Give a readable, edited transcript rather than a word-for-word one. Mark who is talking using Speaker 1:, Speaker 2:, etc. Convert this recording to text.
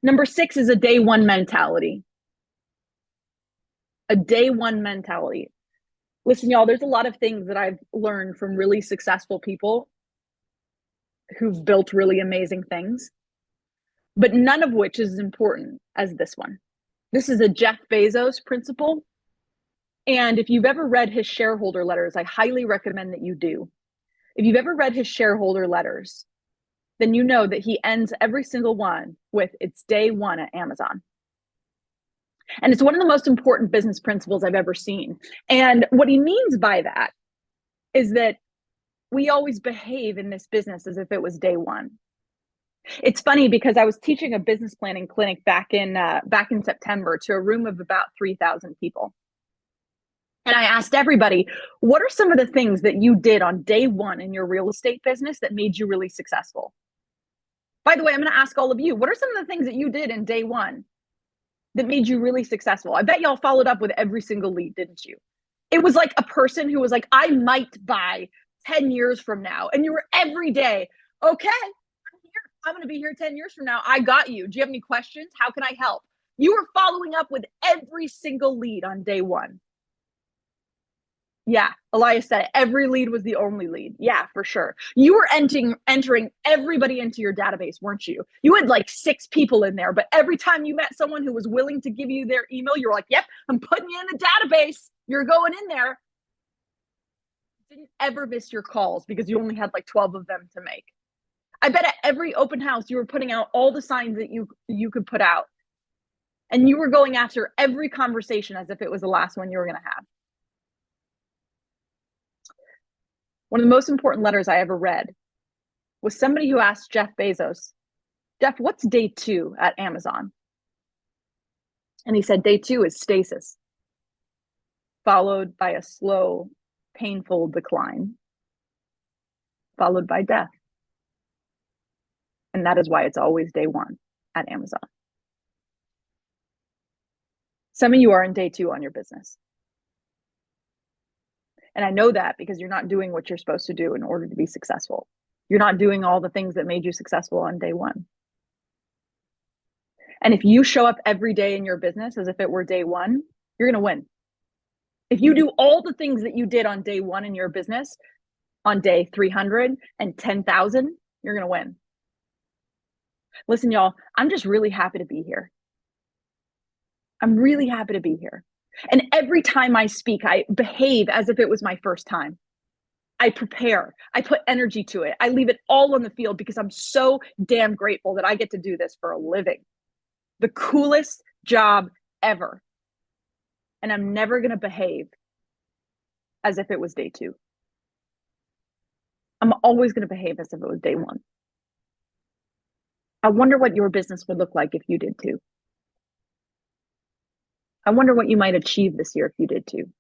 Speaker 1: Number 6 is a day one mentality. A day one mentality. Listen, y'all, there's a lot of things that I've learned from really successful people who've built really amazing things, but none of which is as important as this one. This is a Jeff Bezos principle. And if you've ever read his shareholder letters, I highly recommend that you do. If you've ever read his shareholder letters, then you know that he ends every single one with, it's day one at Amazon. And it's one of the most important business principles I've ever seen. And what he means by that is that we always behave in this business as if it was day one. It's funny because I was teaching a business planning clinic back in September to a room of about 3,000 people. And I asked everybody, what are some of the things that you did on day one in your real estate business that made you really successful? By the way, I'm going to ask all of you, what are some of the things that you did in day one that made you really successful? I bet y'all followed up with every single lead, didn't you? It was like a person who was like, I might buy 10 years from now. And you were every day, okay, I'm going to be here 10 years from now. I got you. Do you have any questions? How can I help? You were following up with every single lead on day one. Yeah, Elias said every lead was the only lead. Yeah, for sure. You were entering everybody into your database, weren't you? You had like 6 people in there, but every time you met someone who was willing to give you their email, you were like, yep, I'm putting you in the database. You're going in there. Didn't ever miss your calls because you only had like 12 of them to make. I bet at every open house, you were putting out all the signs that you could put out. And you were going after every conversation as if it was the last one you were going to have. One of the most important letters I ever read was somebody who asked Jeff Bezos, Jeff, what's day 2 at Amazon? And he said, day 2 is stasis, followed by a slow, painful decline, followed by death. And that is why it's always day 1 at Amazon. Some of you are in day 2 on your business. And I know that because you're not doing what you're supposed to do in order to be successful. You're not doing all the things that made you successful on day 1. And if you show up every day in your business as if it were day 1, you're going to win. If you do all the things that you did on day 1 in your business, on day 300 and 10,000, you're going to win. Listen, y'all, I'm just really happy to be here. I'm really happy to be here. And every time I speak, I behave as if it was my first time. I prepare. I put energy to it. I leave it all on the field because I'm so damn grateful that I get to do this for a living. The coolest job ever. And I'm never going to behave as if it was day 2. I'm always going to behave as if it was day 1. I wonder what your business would look like if you did too. I wonder what you might achieve this year if you did too.